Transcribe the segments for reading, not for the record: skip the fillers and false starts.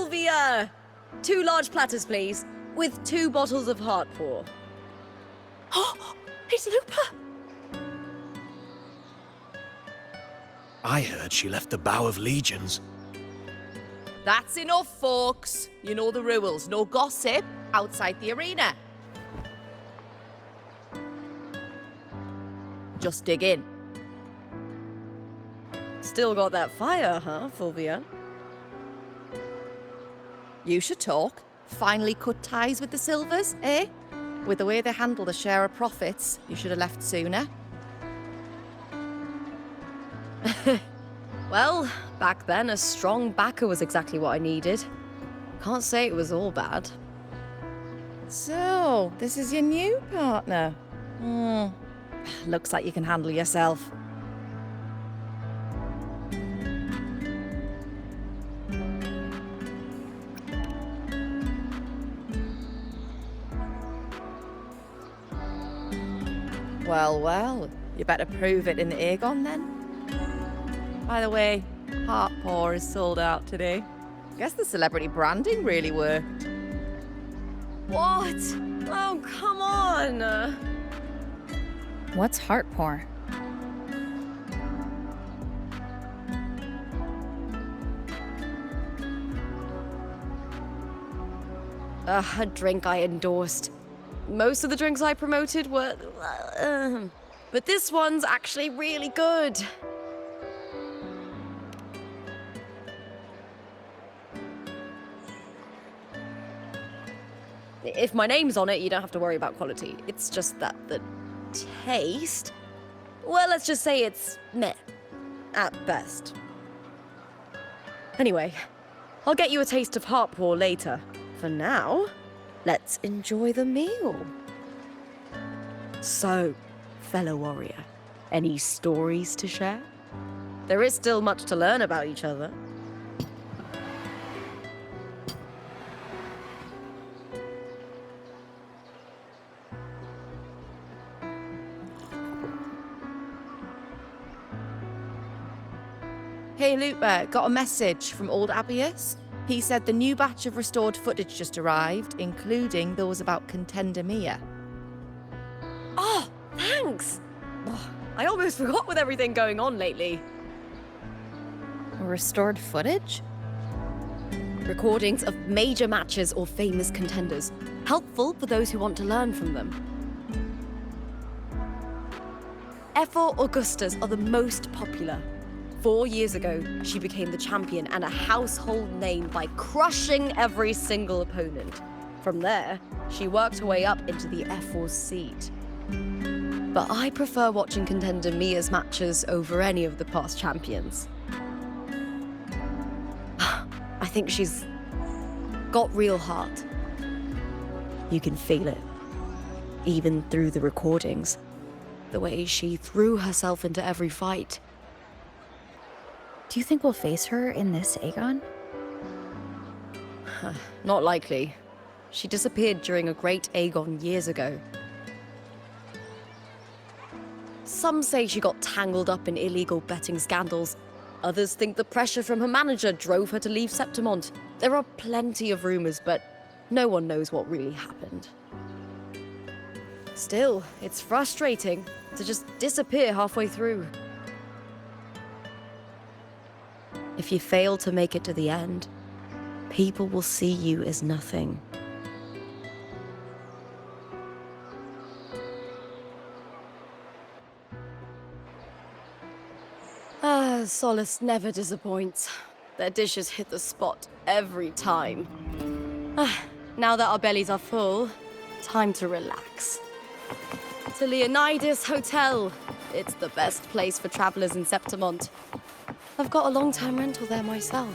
Fulvia! 2 large platters, please, with 2 bottles of heart pour. Oh, it's Lupa! I heard she left the Bow of Legions. That's enough, folks. You know the rules. No gossip outside the arena. Just dig in. Still got that fire, huh, Fulvia? You should talk. Finally cut ties with the Silvers, eh? With the way they handle the share of profits, you should have left sooner. Well, back then, a strong backer was exactly what I needed. Can't say it was all bad. So, this is your new partner. Looks like you can handle yourself. Well, well, you better prove it in the Aegon then. By the way, Heart Pour is sold out today. Guess the celebrity branding really worked. What? Oh, come on! What's heart pour? A drink I endorsed. Most of the drinks I promoted were... but this one's actually really good. If my name's on it, you don't have to worry about quality. It's just that the taste... Well, let's just say it's meh. At best. Anyway, I'll get you a taste of heart pour later. For now, let's enjoy the meal. So, fellow warrior, any stories to share? There is still much to learn about each other. Hey Lupa, got a message from old Abius. He said the new batch of restored footage just arrived, including those about Contender Mia. Oh, thanks! Oh, I almost forgot with everything going on lately. Restored footage? Recordings of major matches or famous contenders. Helpful for those who want to learn from them. Ephor Augustas are the most popular. 4 years ago, she became the champion and a household name by crushing every single opponent. From there, she worked her way up into the Ephor's seat. But I prefer watching Contender Mia's matches over any of the past champions. I think she's got real heart. You can feel it, even through the recordings. The way she threw herself into every fight. Do you think we'll face her in this Aegon? Not likely. She disappeared during a great Aegon years ago. Some say she got tangled up in illegal betting scandals. Others think the pressure from her manager drove her to leave Septimont. There are plenty of rumors, but no one knows what really happened. Still, it's frustrating to just disappear halfway through. If you fail to make it to the end, people will see you as nothing. Solace never disappoints. Their dishes hit the spot every time. Now that our bellies are full, time to relax. To Leonidas Hotel. It's the best place for travelers in Septimont. I've got a long-term rental there myself.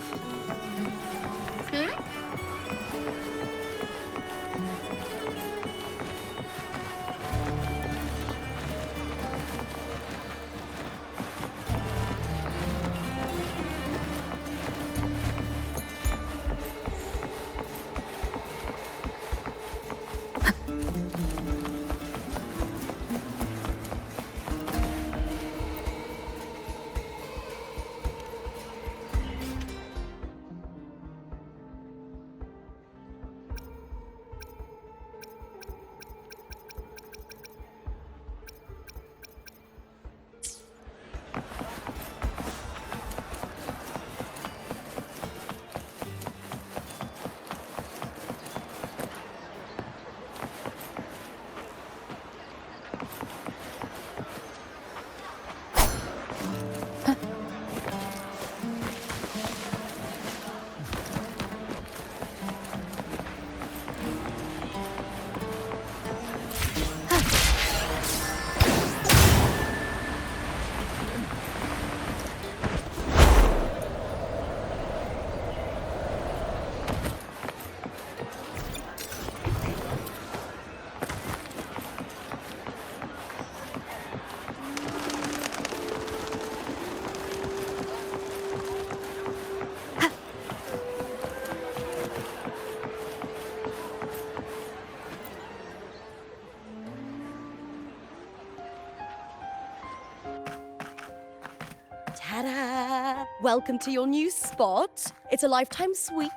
Welcome to your new spot. It's a lifetime suite,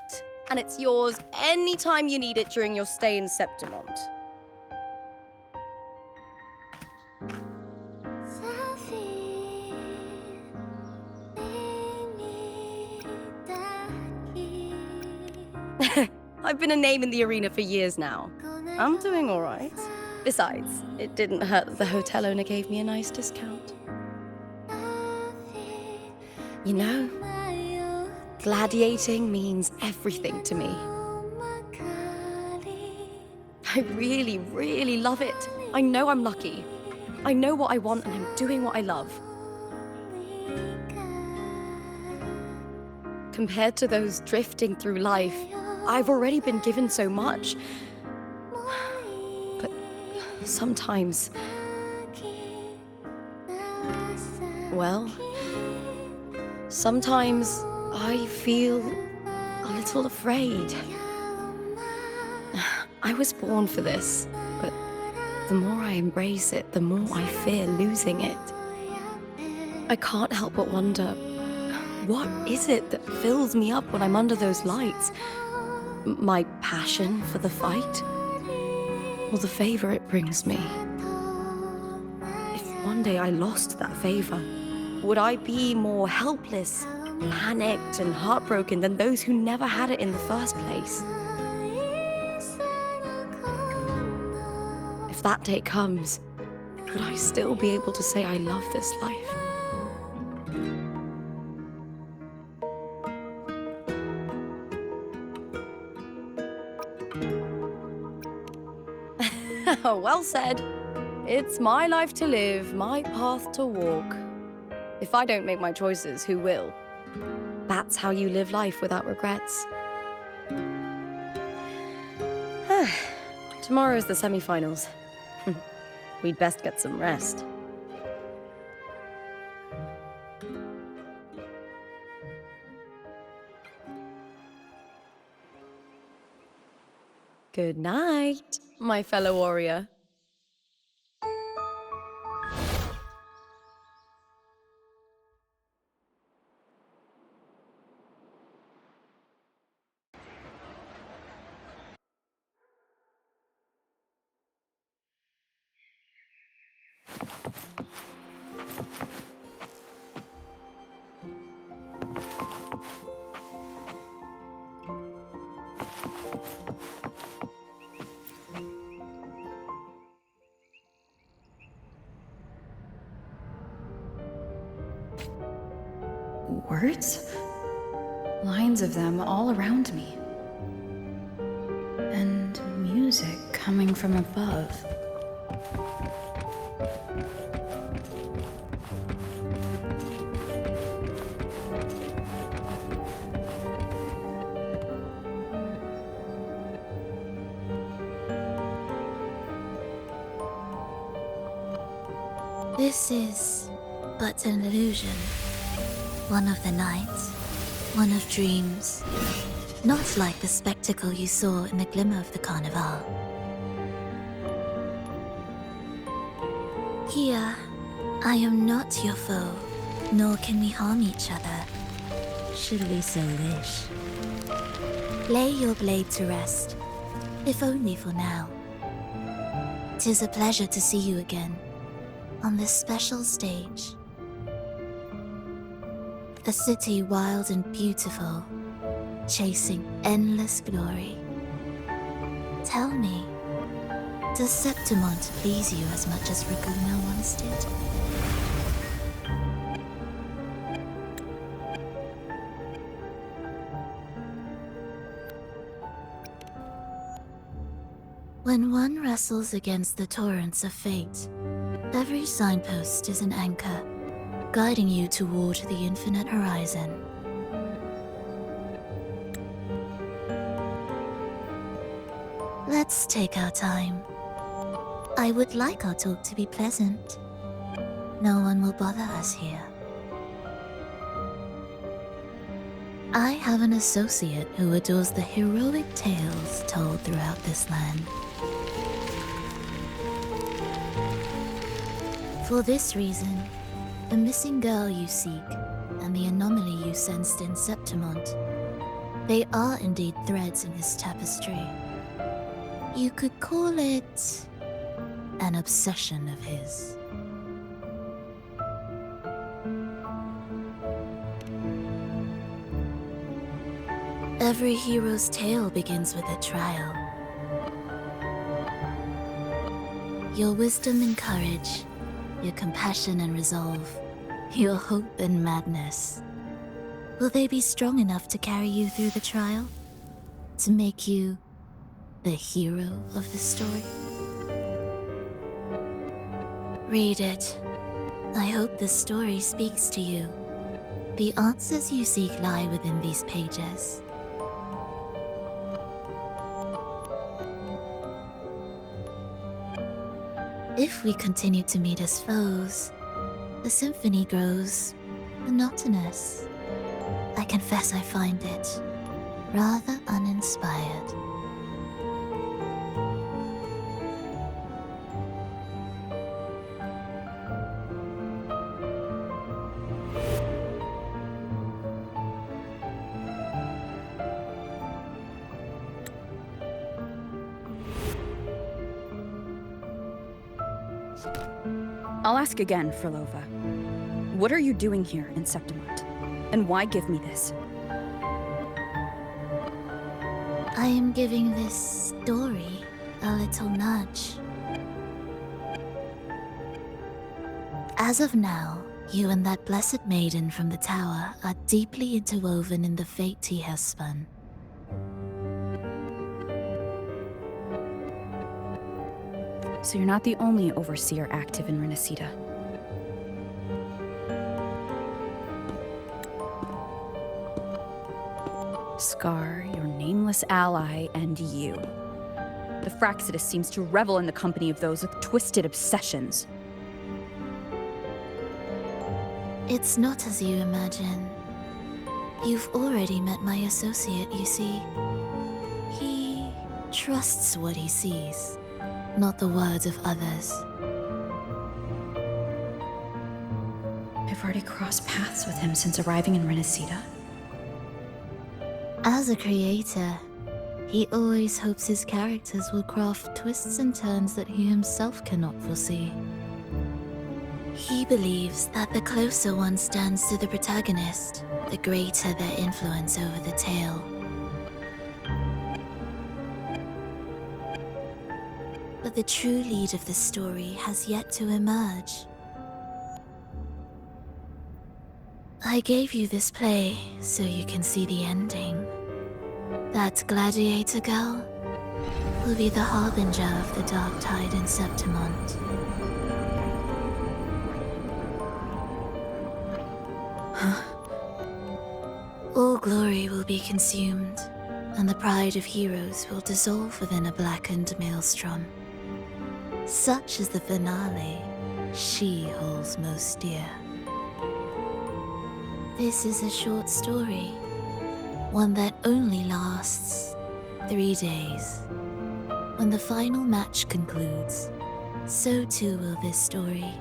and it's yours anytime you need it during your stay in Septimont. I've been a name in the arena for years now. I'm doing all right. Besides, it didn't hurt that the hotel owner gave me a nice discount. You know, gladiating means everything to me. I really, really love it. I know I'm lucky. I know what I want and I'm doing what I love. Compared to those drifting through life, I've already been given so much. But sometimes, well, sometimes I feel a little afraid. I was born for this, but the more I embrace it, the more I fear losing it. I can't help but wonder, what is it that fills me up when I'm under those lights? My passion for the fight? Or the favor it brings me? If one day I lost that favor, would I be more helpless, panicked, and heartbroken than those who never had it in the first place? If that day comes, could I still be able to say I love this life? Well said. It's my life to live, my path to walk. If I don't make my choices, who will? That's how you live life without regrets. Tomorrow's the semi-finals. We'd best get some rest. Good night, my fellow warrior. Words? Lines of them all around me. And music coming from above. This is but an illusion. One of the nights, one of dreams. Not like the spectacle you saw in the glimmer of the carnival. Here, I am not your foe, nor can we harm each other. Should we so wish. Lay your blade to rest, if only for now. 'Tis a pleasure to see you again, on this special stage. A city wild and beautiful, chasing endless glory. Tell me, does Septimont please you as much as Raguna once did? When one wrestles against the torrents of fate, every signpost is an anchor, guiding you toward the infinite horizon. Let's take our time. I would like our talk to be pleasant. No one will bother us here. I have an associate who adores the heroic tales told throughout this land. For this reason, the missing girl you seek and the anomaly you sensed in Septimont. They are indeed threads in his tapestry. You could call it an obsession of his. Every hero's tale begins with a trial. Your wisdom and courage, your compassion and resolve, your hope and madness. Will they be strong enough to carry you through the trial? To make you the hero of the story? Read it. I hope the story speaks to you. The answers you seek lie within these pages. If we continue to meet as foes, the symphony grows monotonous. I confess I find it rather uninspired. I'll ask again, Frolova. What are you doing here in Septimont? And why give me this? I am giving this story a little nudge. As of now, you and that blessed maiden from the tower are deeply interwoven in the fate he has spun. So you're not the only overseer active in Renacida. Scar, your nameless ally, and you. The Fraxidus seems to revel in the company of those with twisted obsessions. It's not as you imagine. You've already met my associate, you see. He trusts what he sees, not the words of others. I've already crossed paths with him since arriving in Renacida. As a creator, he always hopes his characters will craft twists and turns that he himself cannot foresee. He believes that the closer one stands to the protagonist, the greater their influence over the tale. But the true lead of the story has yet to emerge. I gave you this play so you can see the ending. That Gladiator girl will be the harbinger of the dark tide in Septimont. All glory will be consumed, and the pride of heroes will dissolve within a blackened maelstrom. Such is the finale she holds most dear. This is a short story, one that only lasts 3 days. When the final match concludes, so too will this story.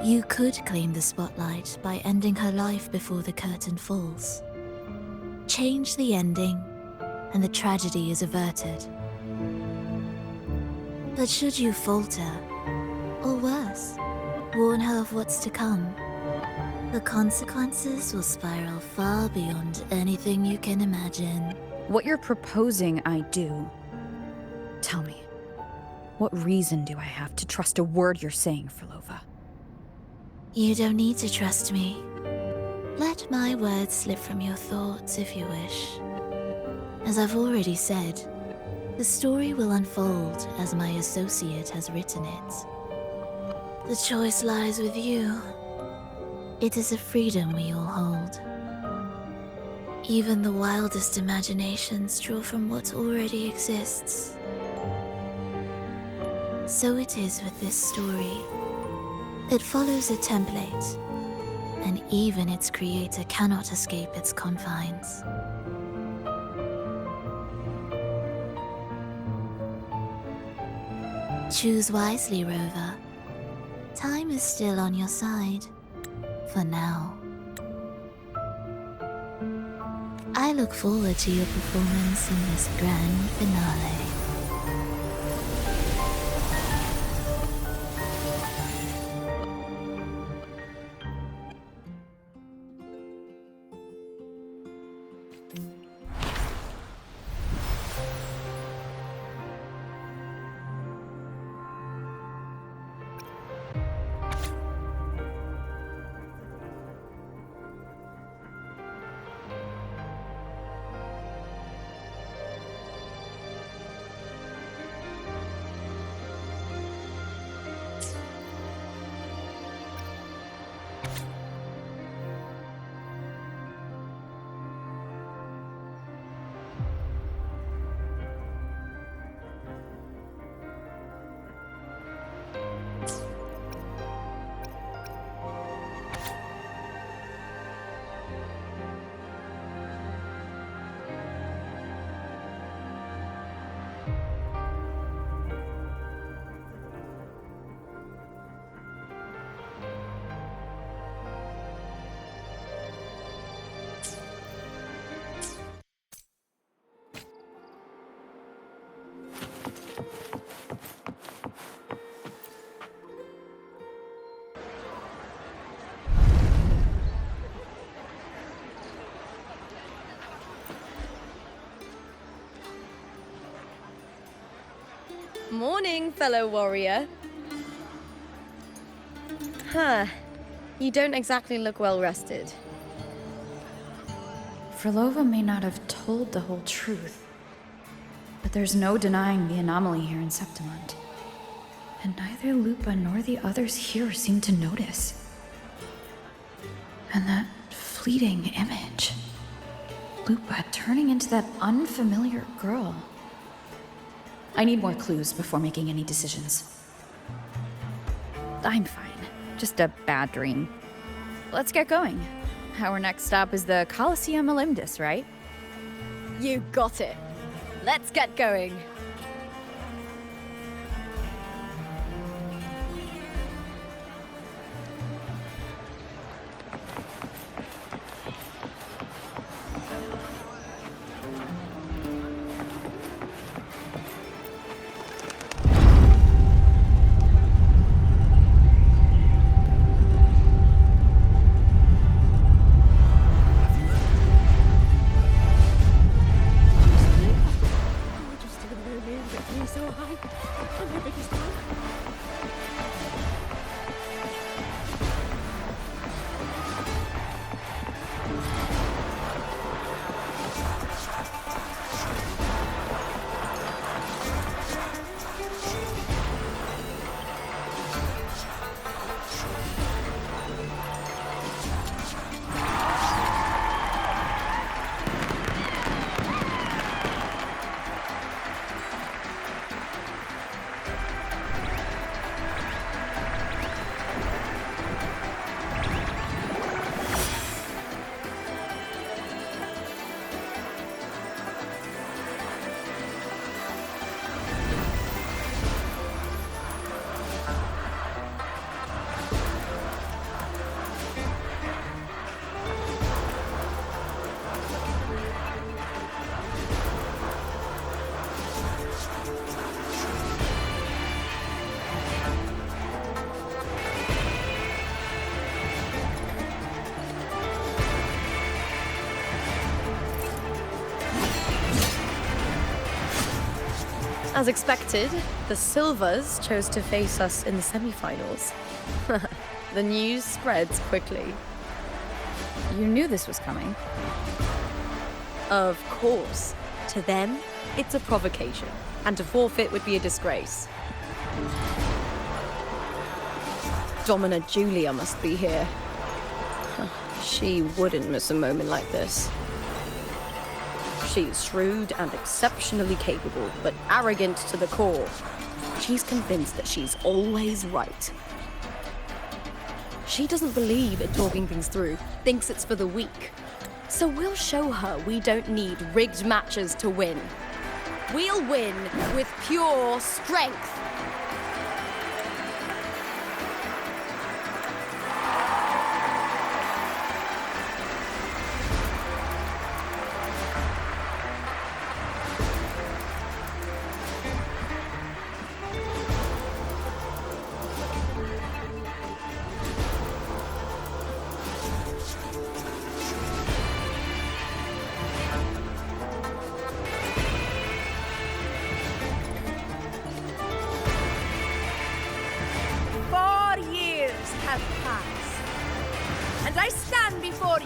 You could claim the spotlight by ending her life before the curtain falls. Change the ending, and the tragedy is averted. But should you falter, or worse, warn her of what's to come, the consequences will spiral far beyond anything you can imagine. What you're proposing I do. Tell me, what reason do I have to trust a word you're saying, Frolova? You don't need to trust me. Let my words slip from your thoughts if you wish. As I've already said, the story will unfold as my associate has written it. The choice lies with you. It is a freedom we all hold. Even the wildest imaginations draw from what already exists. So it is with this story. It follows a template, and even its creator cannot escape its confines. Choose wisely, Rover. Time is still on your side. For now. I look forward to your performance in this grand finale. Morning, fellow warrior. Huh. You don't exactly look well rested. Frolova may not have told the whole truth, but there's no denying the anomaly here in Septimund. And neither Lupa nor the others here seem to notice. And that fleeting image. Lupa turning into that unfamiliar girl. I need more clues before making any decisions. I'm fine. Just a bad dream. Let's get going. Our next stop is the Colosseum Olympus, right? You got it. Let's get going. As expected, the Silvers chose to face us in the semi-finals. The news spreads quickly. You knew this was coming. Of course. To them, it's a provocation, and to forfeit would be a disgrace. Domina Julia must be here. She wouldn't miss a moment like this. She is shrewd and exceptionally capable, but arrogant to the core. She's convinced that she's always right. She doesn't believe in talking things through, thinks it's for the weak. So we'll show her we don't need rigged matches to win. We'll win with pure strength.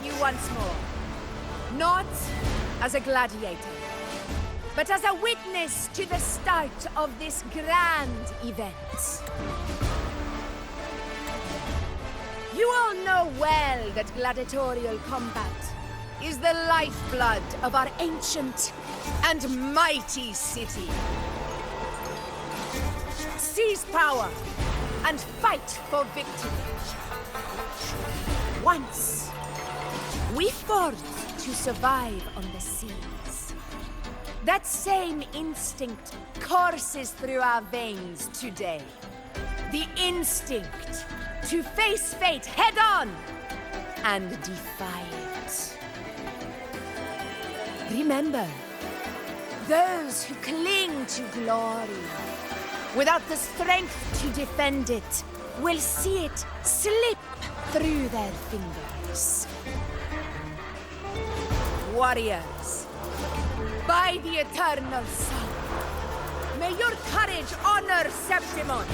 you once more. Not as a gladiator, but as a witness to the start of this grand event. You all know well that gladiatorial combat is the lifeblood of our ancient and mighty city. Seize power and fight for victory. Once, we fought to survive on the seas. That same instinct courses through our veins today. The instinct to face fate head-on and defy it. Remember, those who cling to glory without the strength to defend it will see it slip through their fingers. Warriors, by the eternal sun, may your courage honor Septimont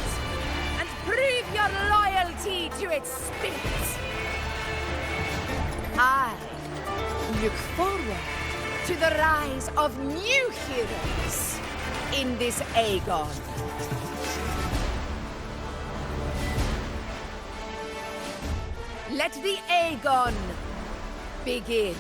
and prove your loyalty to its spirit. I look forward to the rise of new heroes in this Aegon. Let the Aegon begin.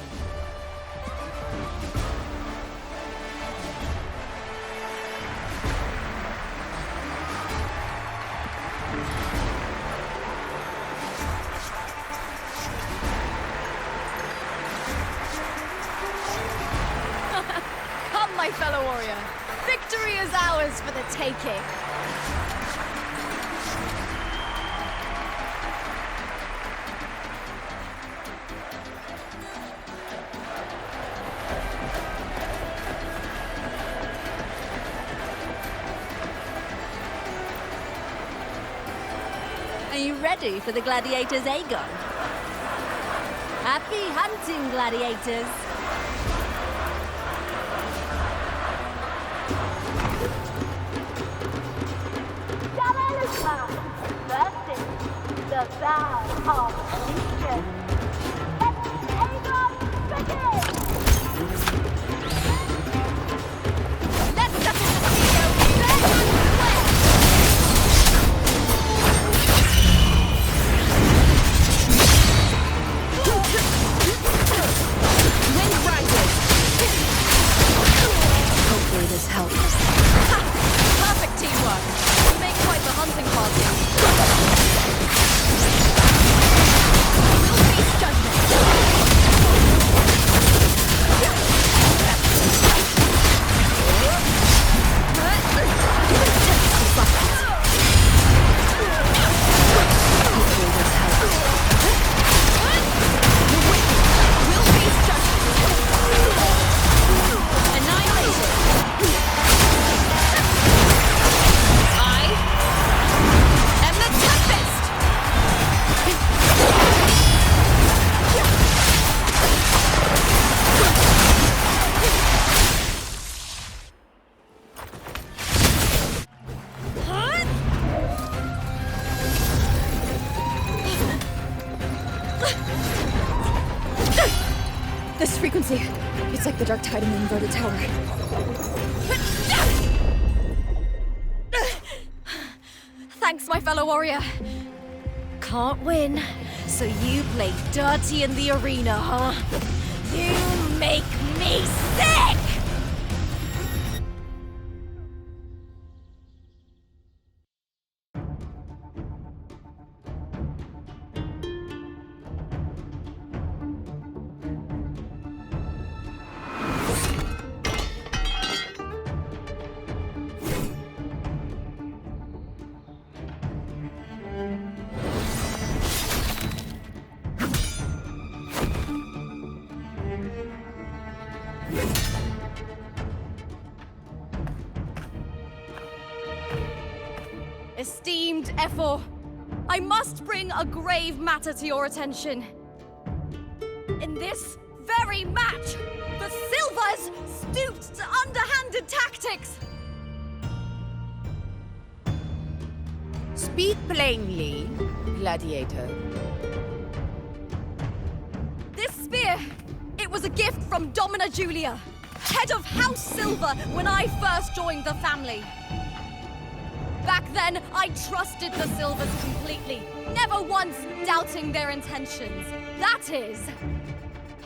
Come, my fellow warrior. Victory is ours for the taking. Are you ready for the Gladiator's Aegon? Happy hunting, Gladiators! The vow of allegiance. Let the Aegon begin! Let's settle the trio fair and square! Wind rises! Hopefully this helps. Perfect teamwork! We make quite the hunting party. We'll face judgment! We'll face judgment! Annihilation! I am the Tempest! This frequency, it's like the dark tide in the inverted tower. Thanks, my fellow warrior. Can't win, so you play dirty in the arena, huh? You make me sick! Esteemed Ephor, I must bring a grave matter to your attention. In this very match, the Silvers stooped to underhanded tactics. Speak plainly, Gladiator. This spear! It was a gift from Domina Julia, head of House Silver when I first joined the family. Back then, I trusted the Silvers completely, never once doubting their intentions. That is,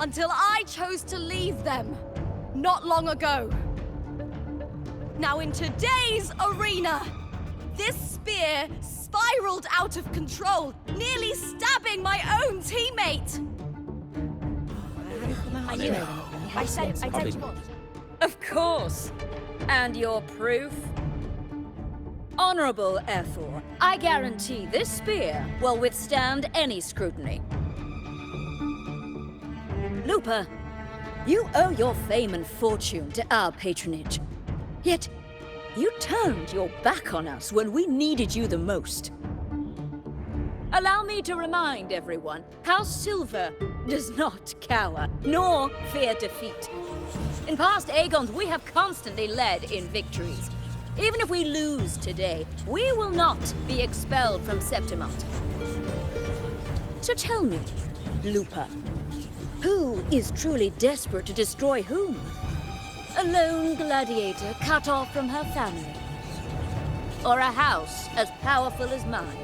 until I chose to leave them, not long ago. Now in today's arena, this spear spiraled out of control, nearly stabbing my own teammate. I said you was. Of course. And your proof? Honorable Ethel, I guarantee this spear will withstand any scrutiny. Lupa, you owe your fame and fortune to our patronage. Yet, you turned your back on us when we needed you the most. Allow me to remind everyone, House Silver does not cower, nor fear defeat. In past Aegons, we have constantly led in victories. Even if we lose today, we will not be expelled from Septimont. So tell me, Lupa, who is truly desperate to destroy whom? A lone gladiator cut off from her family? Or a house as powerful as mine?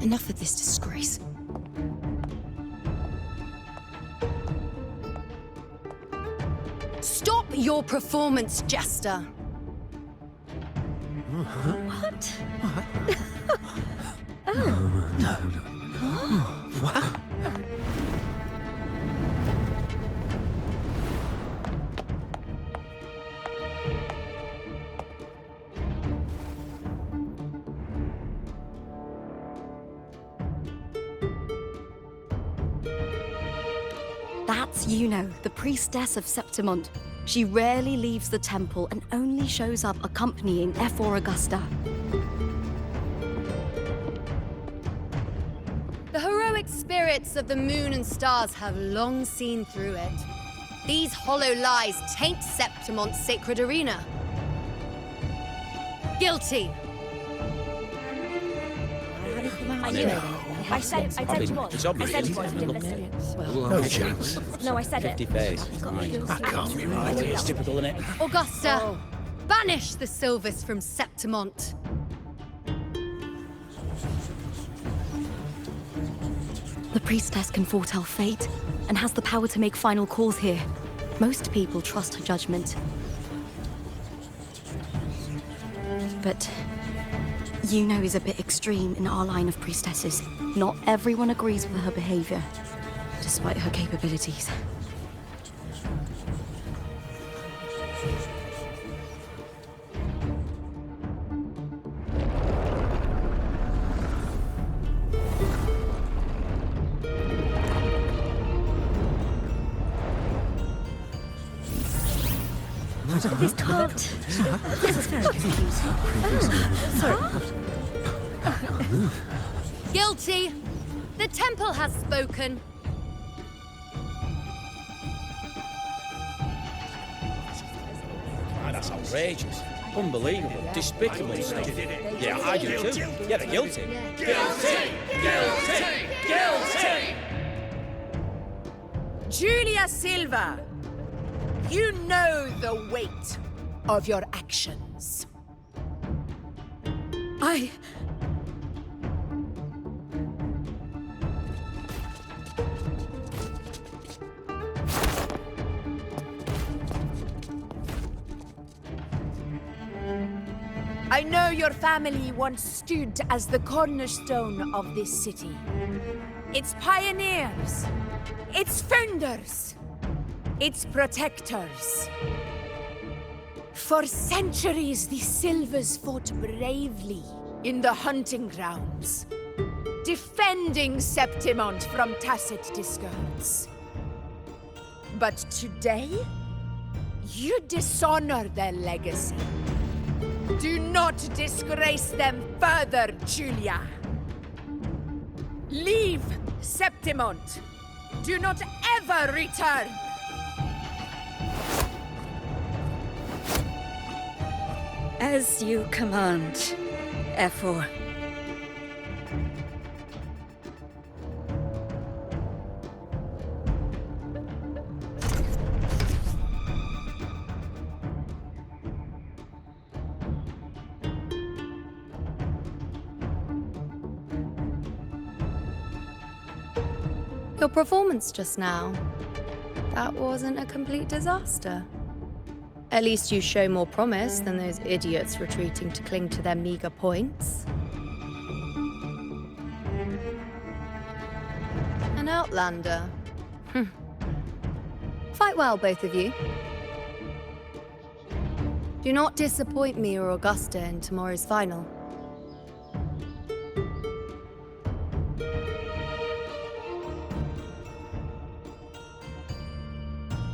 Enough of this disgrace. Stop your performance, Jester. What? That's Yuno, the priestess of Septimont. She rarely leaves the temple and only shows up accompanying F4 Augusta. The heroic spirits of the moon and stars have long seen through it. These hollow lies taint Septimont's sacred arena. Guilty. I knew it. I said you was. It's I obvious. said you was. You didn't listen. No chance. No, I said it. 50 face. That can't be right. It's typical, isn't it? Augusta, banish the Silvers from Septimont. The priestess can foretell fate and has the power to make final calls here. Most people trust her judgment. But Yuno is a bit extreme in our line of priestesses. Not everyone agrees with her behavior, despite her capabilities. This can't. This is very confusing. Guilty. The temple has spoken. That's outrageous. Unbelievable. Despicable stuff. Yeah, I do too. Yeah, they're guilty. Guilty! Guilty! Guilty! Julia Silva, you know the weight of your actions. I know your family once stood as the cornerstone of this city. Its pioneers, its founders, its protectors. For centuries, the Silvers fought bravely in the hunting grounds, defending Septimont from tacit discards. But today, you dishonor their legacy. Do not disgrace them further, Julia. Leave Septimont Do not ever return! As you command, F4. Your performance just now, that wasn't a complete disaster. At least you show more promise than those idiots retreating to cling to their meager points. An outlander. Fight well, both of you. Do not disappoint me or Augusta in tomorrow's final.